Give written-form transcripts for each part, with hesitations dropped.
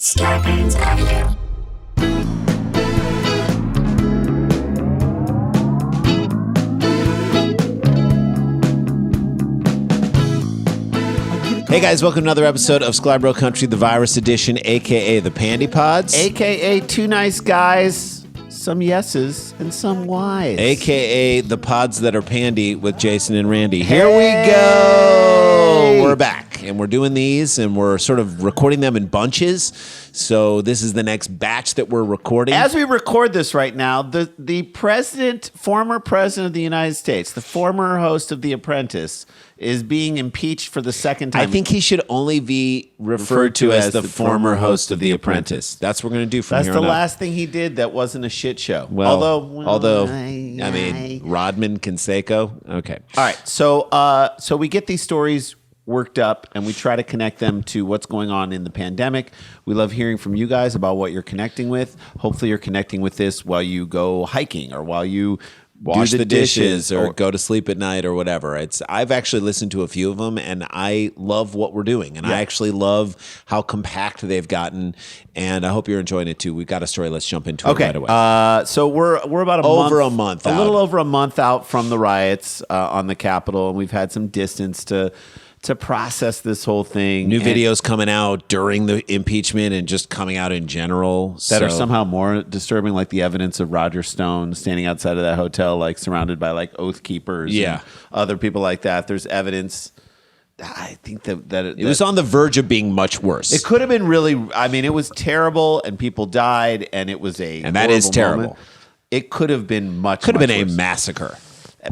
Scarpins Avenue. Hey guys, welcome to another episode of Sklar Country, the virus edition, aka the Pandy Pods, AKA two nice guys, some yeses and some whys. aka the pods that are pandy with Jason and Randy. Here we go. We're back and we're doing these and we're sort of recording them in bunches. So this is the next batch that we're recording. As we record this right now, the president, former president of the United States, the former host of The Apprentice, is being impeached for the second time. I think he should only be referred to as the former host of The Apprentice. That's what we're going to do from That's here the on out. last thing he did that wasn't a shit show. Well, although I mean, Rodman Canseco. Okay. All right, so we get these stories worked up and we try to connect them to what's going on in the pandemic. We love hearing from you guys about what you're connecting with. Hopefully you're connecting with this while you go hiking or while you Wash do the dishes or go to sleep at night or whatever. I've actually listened to a few of them and I love what we're doing. And I actually love how compact they've gotten. And I hope you're enjoying it too. We've got a story. Let's jump into it right away. So we're about a month out. little over a month out from the riots on the Capitol. And we've had some distance to process this whole thing. New videos coming out during the impeachment and just coming out in general. That are somehow more disturbing, like the evidence of Roger Stone standing outside of that hotel, like surrounded by like Oath Keepers and other people like that. There's evidence. I think that it was on the verge of being much worse. It could have been really, I mean, it was terrible and people died and it was and that is terrible. Moment. It could have been much Could have been worse. a massacre.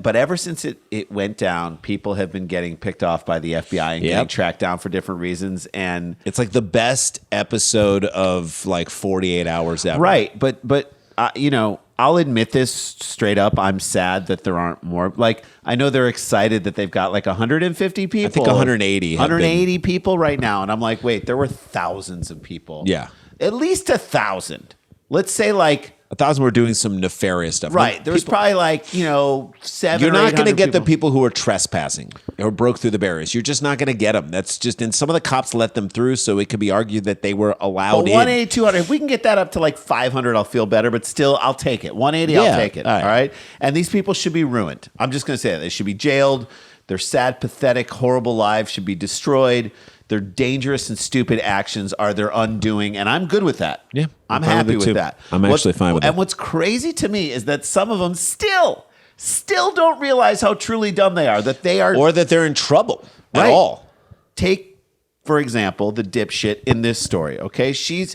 But ever since it went down, people have been getting picked off by the FBI and getting tracked down for different reasons. And it's like the best episode of like 48 hours ever. Right. But you know, I'll admit this straight up. I'm sad that there aren't more. Like, I know they're excited that they've got like 150 people. I think 180. 180 people right now. And I'm like, wait, there were thousands of people. Yeah. At least 1,000. Let's say like 1,000 were doing some nefarious stuff. Right. There was probably like, you know, 700. You're not going to get people. the people who are trespassing or broke through the barriers. You're just not going to get them. That's just, and some of the cops let them through, so it could be argued that they were allowed in. 180, 200. If we can get that up to like 500, I'll feel better, but still, I'll take it. 180, I'll take it. All right. And these people should be ruined. I'm just going to say that. They should be jailed. Their sad, pathetic, horrible lives should be destroyed. Their dangerous and stupid actions are their undoing, and I'm good with that. Yeah, I'm happy with that. I'm actually fine with that. And what's crazy to me is that some of them still don't realize how truly dumb they are, that they are... Or that they're in trouble at all. Take, for example, the dipshit in this story, okay? She's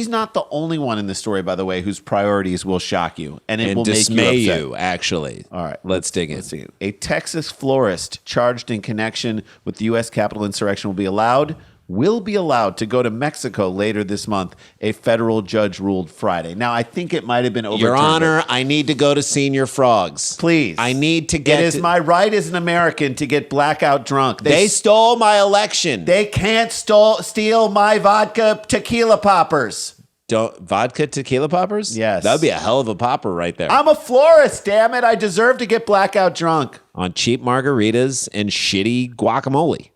not the only one in this story, by the way, whose priorities will shock you and it will dismay make you upset. you, actually. All right. Let's dig in. A Texas florist charged in connection with the U.S. Capitol insurrection will be allowed to go to Mexico later this month, a federal judge ruled Friday. Now, I think it might have been overturned. Your Honor, I need to go to Senior Frogs. Please. I need to get... It is my right as an American to get blackout drunk. They stole my election. They can't steal my vodka tequila poppers. Vodka tequila poppers? Yes. That would be a hell of a popper right there. I'm a florist, damn it. I deserve to get blackout drunk. On cheap margaritas and shitty guacamole.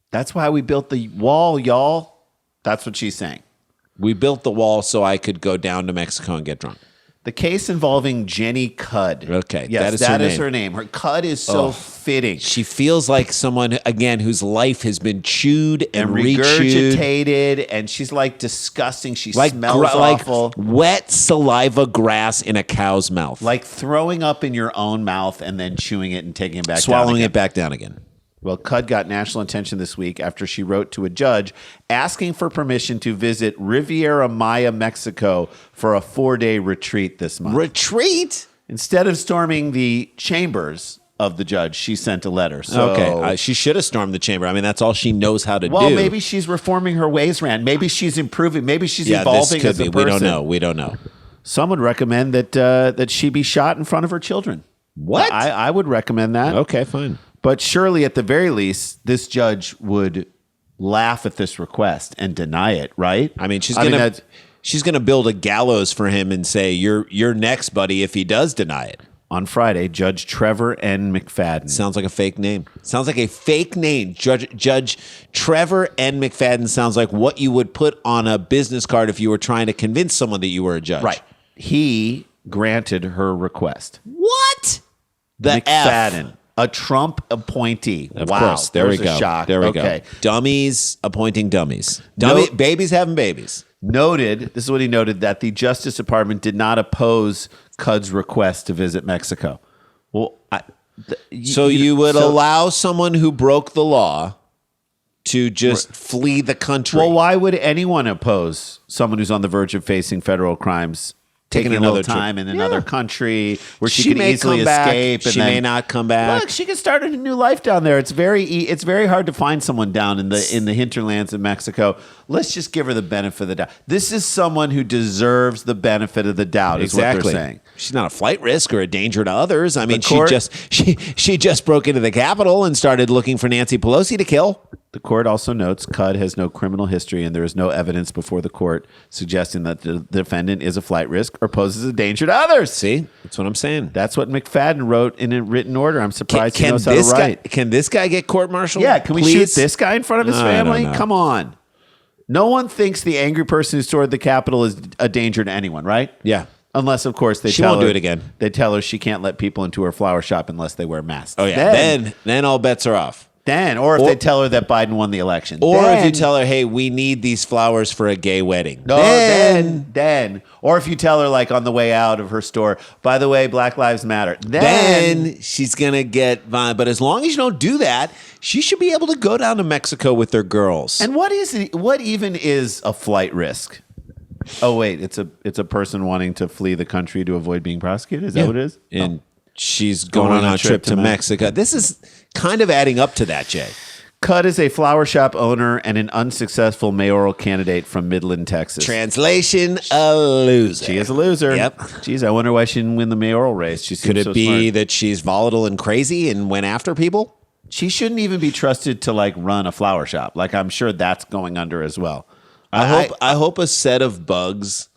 That's why we built the wall, y'all. That's what she's saying. We built the wall so I could go down to Mexico and get drunk. The case involving Jenny Cudd. Okay, yes, that is her name. Her Cudd is so fitting. She feels like someone, again, whose life has been chewed and regurgitated, and she's like disgusting. She smells awful. Like wet saliva grass in a cow's mouth. Like throwing up in your own mouth and then chewing it and taking it back down. Swallowing it back down again. Well, Cudd got national attention this week after she wrote to a judge asking for permission to visit Riviera Maya, Mexico for a 4-day retreat this month. Retreat? Instead of storming the chambers of the judge, she sent a letter. So, okay, she should have stormed the chamber. I mean, that's all she knows how to do. Well, maybe she's reforming her ways, Rand. Maybe she's improving. Maybe she's evolving this could as a be. person. We don't know. Some would recommend that she be shot in front of her children. What? I would recommend that. Okay, fine. But surely, at the very least, this judge would laugh at this request and deny it, right? I mean, she's gonna build a gallows for him and say, "You're next, buddy," if he does deny it. on Friday, Judge Trevor N. McFadden. Sounds like a fake name. Sounds like a fake name. Judge Trevor N. McFadden sounds like what you would put on a business card if you were trying to convince someone that you were a judge. Right. He granted her request. What? The McFadden, F. a Trump appointee. Of wow. course. There we go. Shock. There we go. Dummies appointing dummies. Babies having babies. This is what he noted, that the Justice Department did not oppose Cud's request to visit Mexico. Well, you would allow someone who broke the law to just flee the country. Well, why would anyone oppose someone who's on the verge of facing federal crimes? Taking another time in another country where she can easily escape. And she may not come back. Look, she can start a new life down there. It's very hard to find someone down in the hinterlands of Mexico. Let's just give her the benefit of the doubt. This is someone who deserves the benefit of the doubt. Exactly. Is what they're saying. She's not a flight risk or a danger to others. I mean, she just broke into the Capitol and started looking for Nancy Pelosi to kill. The court also notes Cud has no criminal history and there is no evidence before the court suggesting that the defendant is a flight risk or poses a danger to others. See? That's what I'm saying. That's what McFadden wrote in a written order. I'm surprised he knows how to write. Can this guy get court-martialed? Yeah, can we shoot this guy in front of his family? Come on. No one thinks the angry person who stormed the Capitol is a danger to anyone, right? Yeah. Unless, of course, she won't do it again. They tell her she can't let people into her flower shop unless they wear masks. Oh, yeah. Then all bets are off. Or if they tell her that Biden won the election. Or if you tell her, hey, we need these flowers for a gay wedding. No, then. Or if you tell her, like, on the way out of her store, by the way, Black Lives Matter. Then she's going to get violent. But as long as you don't do that, she should be able to go down to Mexico with their girls. And what even is a flight risk? Oh, wait, it's a person wanting to flee the country to avoid being prosecuted? Is that what it is? And she's going on a trip to Mexico. This is kind of adding up to that, Jay. Cud is a flower shop owner and an unsuccessful mayoral candidate from Midland, Texas. Translation, a loser. She is a loser. Yep. Geez, I wonder why she didn't win the mayoral race. Could it be that she's volatile and crazy and went after people? She shouldn't even be trusted to, like, run a flower shop. Like, I'm sure that's going under as well. I hope a set of bugs,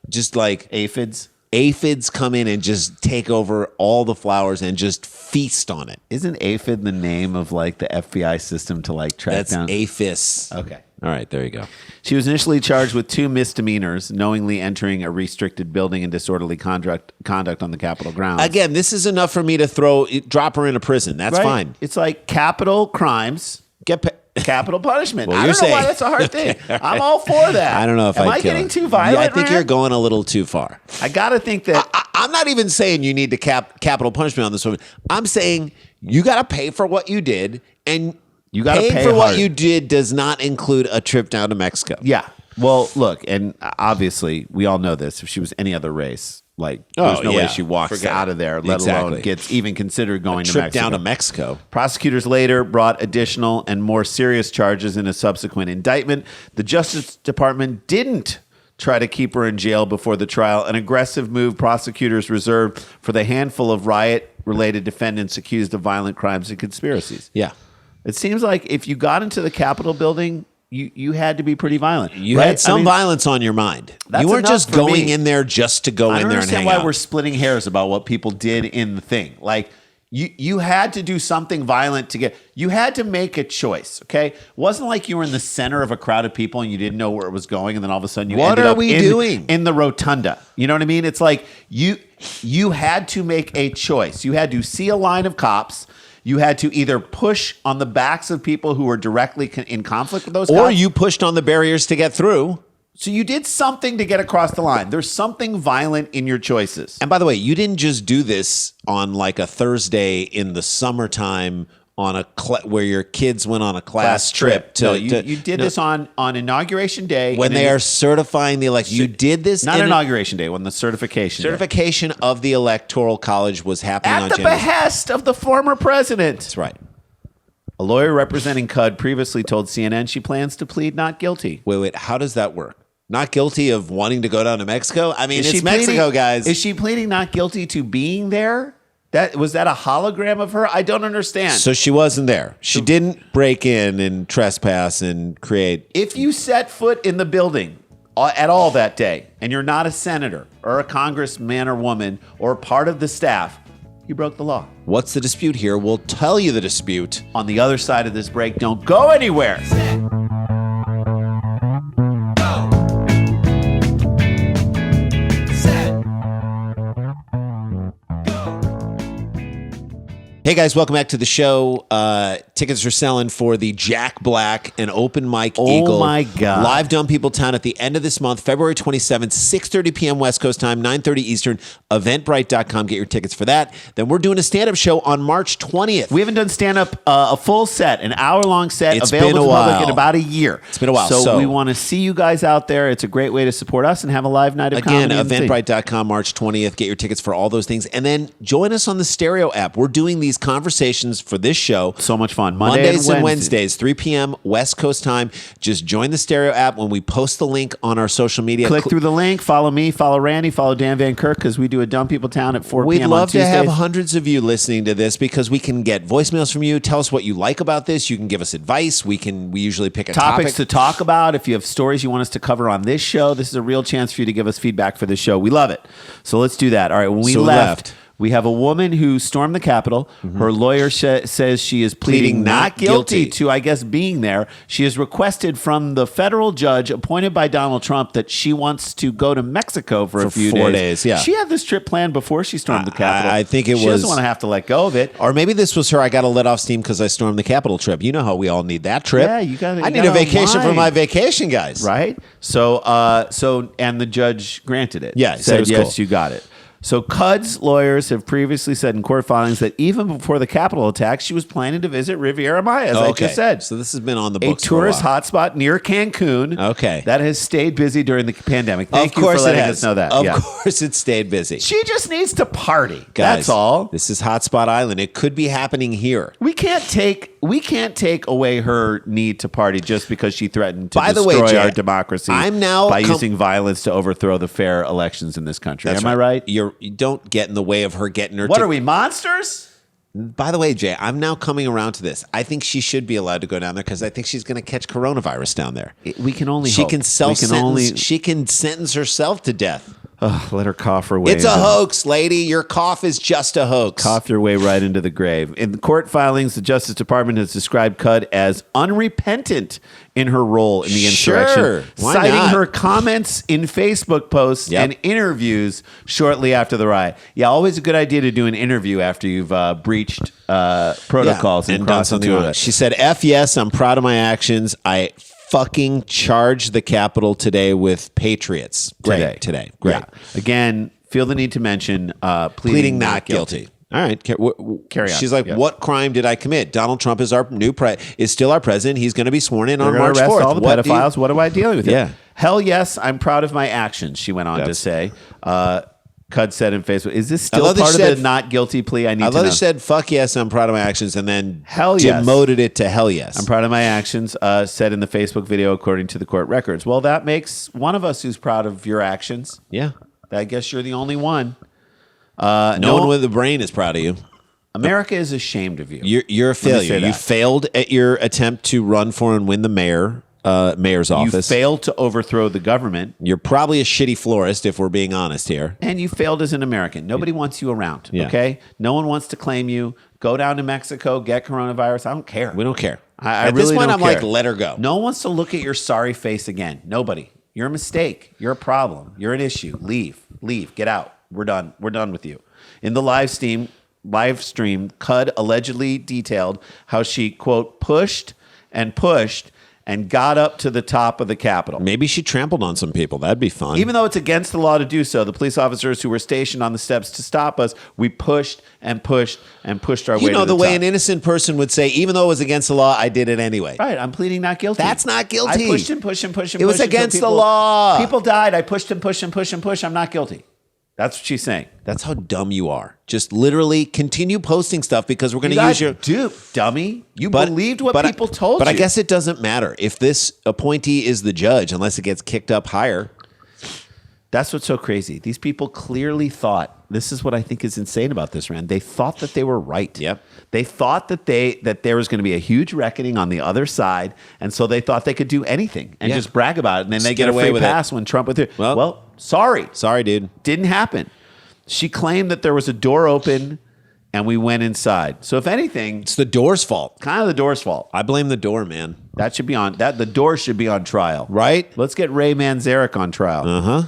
just like aphids come in and just take over all the flowers and just feast on it. Isn't aphid the name of, like, the FBI system to, like, track down? That's aphis. Okay. All right, there you go. She was initially charged with 2 misdemeanors, knowingly entering a restricted building and disorderly conduct on the Capitol grounds. Again, this is enough for me to drop her into prison. That's fine. It's like capital crimes capital punishment. Well, I don't know why that's a hard thing. I'm all for that. I don't know if Am I getting too violent? Yeah, I think you're going a little too far. I got to think that I'm not even saying you need to capital punishment on this woman. I'm saying you got to pay for what you did, and you got to pay for what you did does not include a trip down to Mexico. Yeah. Well, look, and obviously we all know this. If she was any other race, like, there's no way she walks out of there, let alone gets even considered going to Mexico. Trip down to Mexico. Prosecutors later brought additional and more serious charges in a subsequent indictment. The Justice Department didn't try to keep her in jail before the trial, an aggressive move prosecutors reserved for the handful of riot-related defendants accused of violent crimes and conspiracies. Yeah. It seems like if you got into the Capitol building, you had to be pretty violent. You had some violence on your mind. You weren't just going in there just to go in there and hang out. I don't understand why we're splitting hairs about what people did in the thing. Like, you had to do something violent to get. You had to make a choice. Okay, it wasn't like you were in the center of a crowd of people and you didn't know where it was going, and then all of a sudden you ended up in the rotunda. You know what I mean? It's like you had to make a choice. You had to see a line of cops. You had to either push on the backs of people who were directly in conflict with those cops. Or you pushed on the barriers to get through. So you did something to get across the line. There's something violent in your choices. And by the way, you didn't just do this on like a Thursday in the summertime on a where your kids went on a class trip. You did this on Inauguration Day. When they are certifying the election. You did this not Inauguration Day, when the certification day. Of the Electoral College was happening on January. At the behest of the former president. That's right. A lawyer representing Cud previously told CNN she plans to plead not guilty. Wait, how does that work? Not guilty of wanting to go down to Mexico? I mean, it's Mexico, guys. Is she pleading not guilty to being there? Was that a hologram of her? I don't understand. So she wasn't there. She didn't break in and trespass and create. If you set foot in the building at all that day, and you're not a senator or a congressman or woman or part of the staff, you broke the law. What's the dispute here? We'll tell you the dispute. On the other side of this break, don't go anywhere. Hey guys, welcome back to the show. Tickets are selling for the Jack Black and Open Mike Eagle. Oh my God. Live Dumb People Town at the end of this month, February 27th, 6:30 p.m. West Coast time, 9:30 Eastern. Eventbrite.com. Get your tickets for that. Then we're doing a stand-up show on March 20th. We haven't done stand-up, a full set, an hour-long set, It's available been a to the public while. in about a year. It's been a while. So we want to see you guys out there. It's a great way to support us and have a live night of Again, comedy. Eventbrite.com, March 20th. Get your tickets for all those things. And then join us on the Stereo app. We're doing these conversations for this show. So much fun. Mondays and Wednesdays, 3 p.m. West Coast time. Just join the Stereo app when we post the link on our social media. Click through the link. Follow me. Follow Randy. Follow Dan Van Kirk because we do a Dumb People Town at 4 We'd p.m. love on to Tuesdays. have hundreds of you listening to this because we can get voicemails from you. Tell us what you like about this. You can give us advice. We usually pick a Topics topic to talk about. If you have stories you want us to cover on this show, this is a real chance for you to give us feedback for this show. We love it. So let's do that. All right. When we left. We have a woman who stormed the Capitol. Mm-hmm. Her lawyer says she is pleading not guilty to, I guess, being there. She has requested from the federal judge appointed by Donald Trump that she wants to go to Mexico for a few 4 days. Yeah, she had this trip planned before she stormed the Capitol. I think she doesn't want to have to let go of it. Or maybe this was her. I got to let off steam because I stormed the Capitol trip. You know how we all need that trip. Yeah, you got. I need a vacation for my vacation, guys. Right. So, and the judge granted it. Yeah, said yes, cool. You got it. So Cud's lawyers have previously said in court filings that even before the Capitol attack, she was planning to visit Riviera Maya, as I just said. So this has been on the books a tourist hotspot near Cancun. Okay. That has stayed busy during the pandemic. Thank you for letting us know that. Of course it stayed busy. She just needs to party. Guys, that's all. This is Hotspot Island. It could be happening here. We can't take away her need to party just because she threatened to destroy Jay, our democracy by using violence to overthrow the fair elections in this country. Am I right? You don't get in the way of her getting her. What are we, monsters? By the way, Jay, I'm now coming around to this. I think she should be allowed to go down there because I think she's going to catch coronavirus down there. We can only she hope. Can self-sentence. She can sentence herself to death. Let her cough her way. It's a hoax, lady. Your cough is just a hoax. Cough your way right into the grave. In the court filings, the Justice Department has described Cud as unrepentant in her role in the insurrection, citing her comments in Facebook posts and interviews shortly after the riot. Yeah, always a good idea to do an interview after you've breached protocols and done something on it. She said, "F yes, I'm proud of my actions. I fucking charged the Capitol today with patriots." Today. Great. Yeah. Again, feel the need to mention pleading not guilty. All right, carry on. She's like, "What crime did I commit? Donald Trump is our is still our president. He's going to be sworn in on March 4th. All the pedophiles. What am I dealing with? Yeah. Hell yes, I'm proud of my actions." She went on to say. Cud said in Facebook, "Is this still part of the not guilty plea? I love that she said, "Fuck yes, I'm proud of my actions," and then hell yes. Demoted it to hell yes. I'm proud of my actions, said in the Facebook video, according to the court records. Well, that makes one of us who's proud of your actions. Yeah. I guess you're the only one. No one with a brain is proud of you. America is ashamed of you. You're a failure. You failed at your attempt to run for and win the mayor's office. You failed to overthrow the government. You're probably a shitty florist, if we're being honest here. And you failed as an American. Nobody wants you around, okay? No one wants to claim you. Go down to Mexico, get coronavirus. I don't care. We don't care. At this point, I'm like, let her go. No one wants to look at your sorry face again. Nobody. You're a mistake. You're a problem. You're an issue. Leave. Get out. We're done. We're done with you. In the live stream, Cud allegedly detailed how she, quote, pushed and got up to the top of the Capitol. Maybe she trampled on some people. That'd be fun. Even though it's against the law to do so, the police officers who were stationed on the steps to stop us, we pushed our way to the top. You know, the way an innocent person would say, even though it was against the law, I did it anyway. Right, I'm pleading not guilty. That's not guilty. I pushed him. It was against the law. People died. I pushed him. I'm not guilty. That's what she's saying. That's how dumb you are. Just literally continue posting stuff because we're going to use your dupe, dummy. You believed what people told you. But I guess it doesn't matter if this appointee is the judge unless it gets kicked up higher. That's what's so crazy. These people clearly thought, this is what I think is insane about this, Rand. They thought that they were right. Yep. They thought that there was going to be a huge reckoning on the other side, and so they thought they could do anything and just brag about it, and then they get a free pass when Trump was there. Well, sorry. Sorry, dude. Didn't happen. She claimed that there was a door open and we went inside. So if anything, It's the door's fault. kind of the door's fault. I blame the door, man. That should be on that. The door should be on trial, Right? Let's get Ray Manzarek on trial. Uh-huh.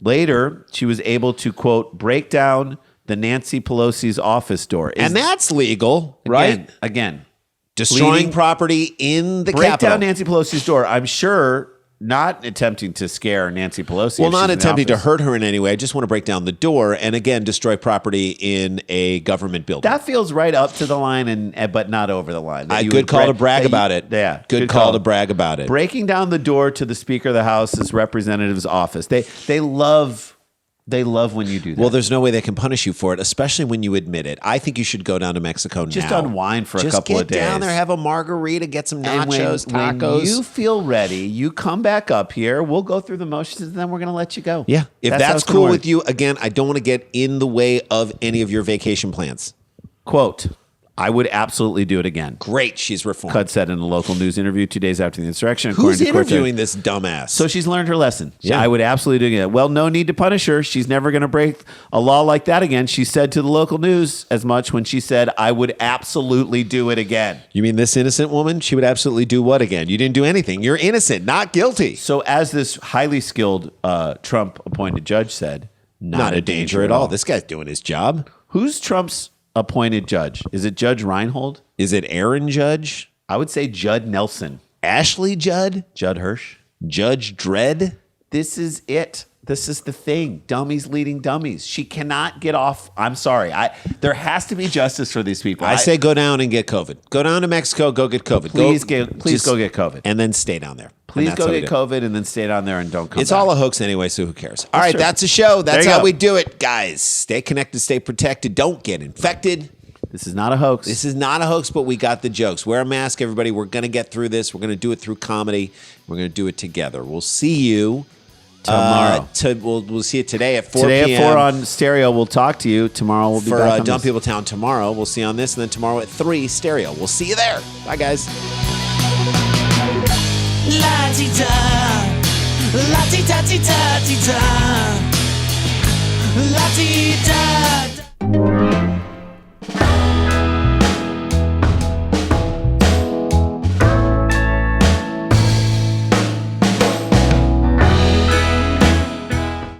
Later, she was able to quote break down the Nancy Pelosi's office door, And that's legal, right? Again, Destroying leading- property in the break Capitol. down Nancy Pelosi's door. I'm sure not attempting to scare Nancy Pelosi. Well, if not she's in the attempting to office. hurt her in any way. I just want to break down the door and again destroy property in a government building. That feels right up to the line, and but not over the line. That you Good would call to brag that you- about it. Yeah, Good call to brag about it. Breaking down the door to the Speaker of the House's representative's office. They love when you do that. Well, there's no way they can punish you for it, especially when you admit it. I think you should go down to Mexico just now. unwind for a Just couple of days. get down there, have a margarita, get some And nachos, when tacos. you feel ready, you come back up here. We'll go through the motions, and then we're going to let you go. Yeah. If how that's it's gonna cool work. with you, again, I don't want to get in the way of any of your vacation plans. Quote, I would absolutely do it again. Great, she's reformed. Cud said in a local news interview 2 days after the insurrection. Who's according to Cortez. interviewing this dumbass? So she's learned her lesson. Yeah. I would absolutely do it. Well, no need to punish her. She's never going to break a law like that again. She said to the local news as much when she said, I would absolutely do it again. You mean this innocent woman? She would absolutely do what again? You didn't do anything. You're innocent, not guilty. So as this highly skilled Trump-appointed judge said, Not a danger at all. This guy's doing his job. Who's Trump's appointed judge? Is it Judge Reinhold? Is it Aaron Judge? I would say Judd Nelson. Ashley Judd? Judd Hirsch. Judge Dredd? This is it. This is the thing. Dummies leading dummies. She cannot get off. I'm sorry. There has to be justice for these people. I say go down and get COVID. Go down to Mexico, go get COVID. Please go get COVID. And then stay down there. Please And go that's how we get do it. COVID and then stay down there and don't come It's back. all a hoax anyway, so who cares? All right, true. that's a show. That's There you how go. we do it, guys. Stay connected, stay protected. Don't get infected. This is not a hoax. This is not a hoax, but we got the jokes. Wear a mask, everybody. We're going to get through this. We're going to do it through comedy. We're going to do it together. We'll see you Tomorrow. We'll see you today at 4 Today p.m. at 4 on stereo. We'll talk to you. Tomorrow we'll be for back on Dumb this. People Town tomorrow. We'll see you on this. And then tomorrow at 3 stereo. We'll see you there. Bye, guys. La ti da, la ti da ti da ti da, la ti da.